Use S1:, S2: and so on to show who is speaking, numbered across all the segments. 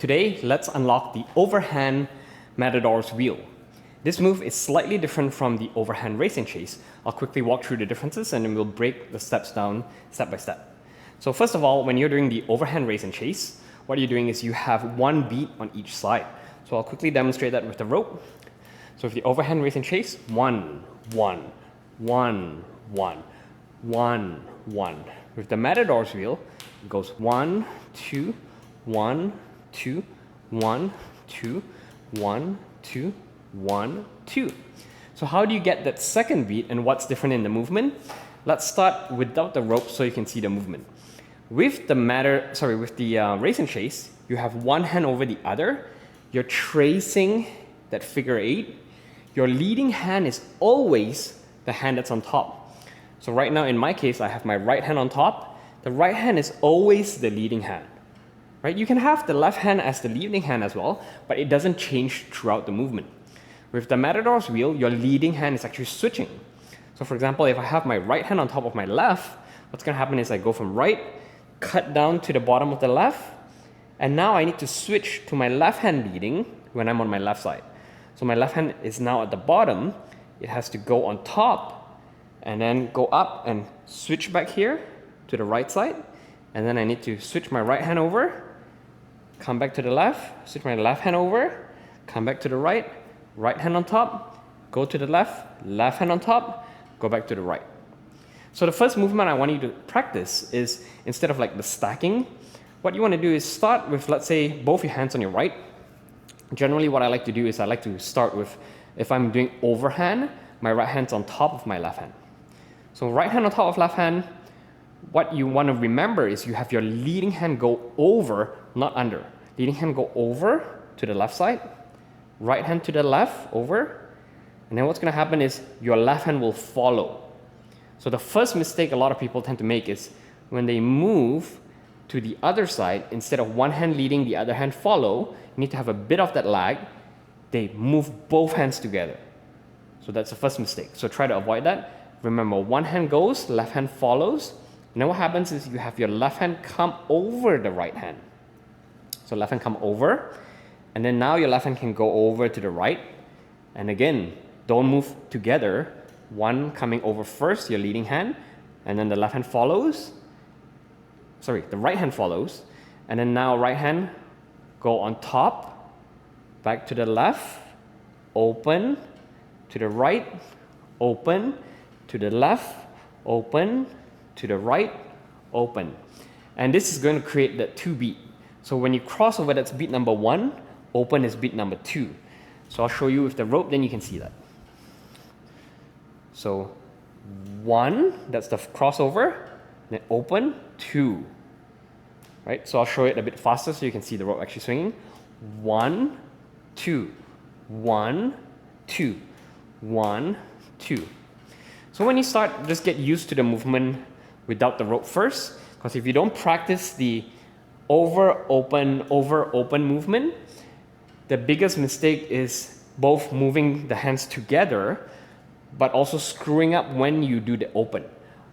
S1: Today, let's unlock the Overhand Matador's Wheel. This move is slightly different from the Overhand Racing Chase. I'll quickly walk through the differences and then we'll break the steps down step by step. So first of all, when you're doing the Overhand Racing Chase, what you're doing is you have one beat on each side. So I'll quickly demonstrate that with the rope. So with the Overhand Racing Chase, 1, 1, 1, 1, 1, 1. With the Matador's Wheel, it goes 1, 2, 1, 2, 1, 2, 1, 2, 1, 2. So how do you get that second beat and what's different in the movement? Let's start without the rope so you can see the movement. With the Racing Chase, you have one hand over the other. You're tracing that figure 8. Your leading hand is always the hand that's on top. So right now in my case, I have my right hand on top. The right hand is always the leading hand. Right? You can have the left hand as the leading hand as well, but it doesn't change throughout the movement. With the Matador's Wheel, your leading hand is actually switching. So for example, if I have my right hand on top of my left, what's going to happen is I go from right, cut down to the bottom of the left, and now I need to switch to my left hand leading when I'm on my left side. So my left hand is now at the bottom. It has to go on top and then go up and switch back here to the right side. And then I need to switch my right hand over, come back to the left, switch my left hand over, come back to the right, right hand on top, go to the left, left hand on top, go back to the right. So the first movement I want you to practice is, instead of like the stacking, what you want to do is start with, let's say, both your hands on your right. Generally what I like to do is I like to start with, if I'm doing overhand, my right hand's on top of my left hand. So right hand on top of left hand, what you want to remember is you have your leading hand go over, not under. Leading hand go over to the left side, right hand to the left, over, and then what's going to happen is your left hand will follow. So the first mistake a lot of people tend to make is when they move to the other side, instead of one hand leading, the other hand follow, you need to have a bit of that lag, they move both hands together. So that's the first mistake. So try to avoid that. Remember, one hand goes, left hand follows. And then what happens is you have your left hand come over the right hand. So left hand come over, and then now your left hand can go over to the right. And again, don't move together. One coming over first, your leading hand, and then the left hand follows. Sorry, the right hand follows. And then now right hand go on top, back to the left, open, to the right, open, to the left, open, to the right, open. And this is going to create that 2 beat. So when you cross over, that's beat number 1, open is beat number 2. So I'll show you with the rope, then you can see that. So 1, that's the crossover, then open, 2. Right? So I'll show it a bit faster so you can see the rope actually swinging. 1, 2, 1, 2, 1, 2. So when you start, just get used to the movement without the rope first, because if you don't practice the over, open movement, the biggest mistake is both moving the hands together, but also screwing up when you do the open.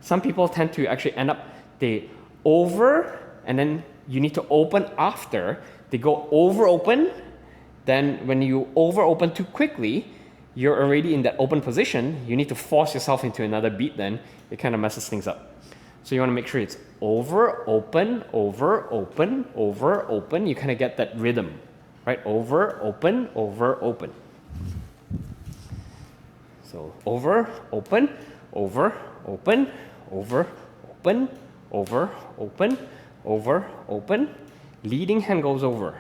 S1: Some people tend to actually end up, they over, and then you need to open after. They go over open, then when you over open too quickly, you're already in that open position. You need to force yourself into another beat, then it kind of messes things up. So you want to make sure it's over, open, over, open, over, open. You kind of get that rhythm, right? Over, open, over, open. So over, open, over, open, over, open, over, open, over, open. Leading hand goes over.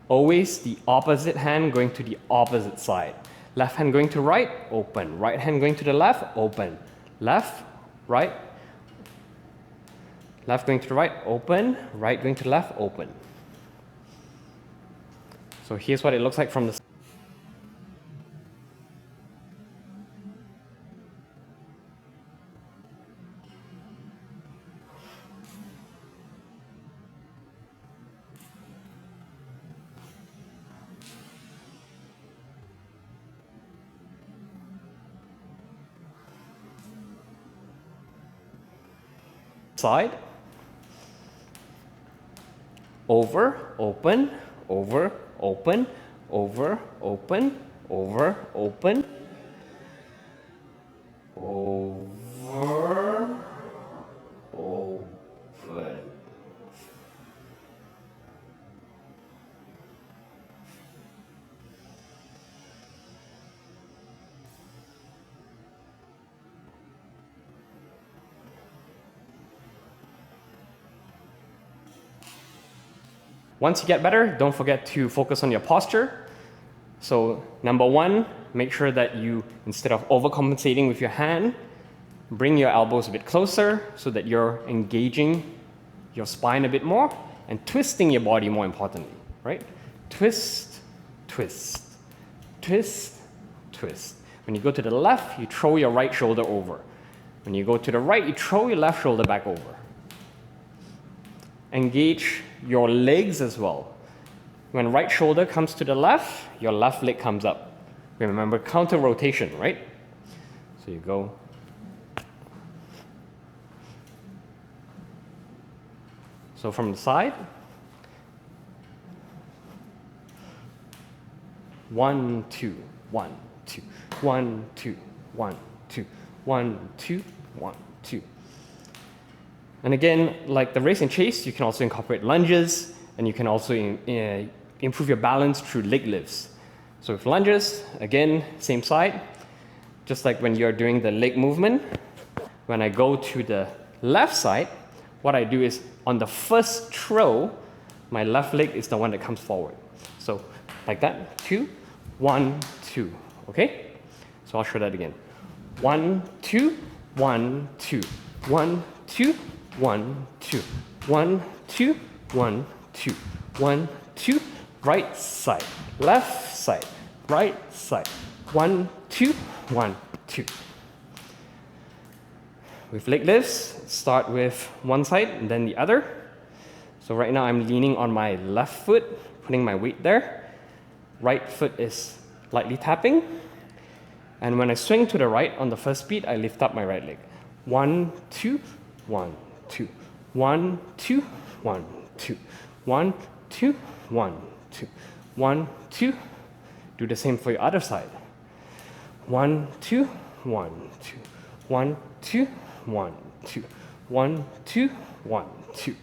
S1: Always the opposite hand going to the opposite side. Left hand going to right, open. Right hand going to the left, open. Left, right. Left going to the right, open. Right going to the left, open. So here's what it looks like from the side. Over, open, over, open, over, open, over, open, over, open. Once you get better, don't forget to focus on your posture. So number one, make sure that you, instead of overcompensating with your hand, bring your elbows a bit closer so that you're engaging your spine a bit more and twisting your body more importantly, right? Twist, twist, twist, twist. When you go to the left, you throw your right shoulder over. When you go to the right, you throw your left shoulder back over. Engage your legs as well. When right shoulder comes to the left, your left leg comes up. Remember, counter rotation, right? So you go. So from the side. 1, 2, 1, 2, 1, 2, 1, 2, 1, 2, 1, 2. And again, like the race and chase, you can also incorporate lunges, and you can also improve your balance through leg lifts. So with lunges, again, same side. Just like when you're doing the leg movement, when I go to the left side, what I do is on the first throw, my left leg is the one that comes forward. So like that, 2, 1, 2, okay? So I'll show that again. 1, 2, 1, 2, 1, 2, 1, 2, 1, 2, 1, 2, 1, 2, right side, left side, right side, 1, 2, 1, 2. With leg lifts, start with one side and then the other. So right now I'm leaning on my left foot, putting my weight there. Right foot is lightly tapping. And when I swing to the right on the first beat, I lift up my right leg. 1, 2, 1, 2, 1, 2, 1, 2, 1, 2, 1, 2, 1, 2. Do the same for your other side. 1, 2, 1, 2, 1, 2, 1, 2, 1, 2, 1, 2.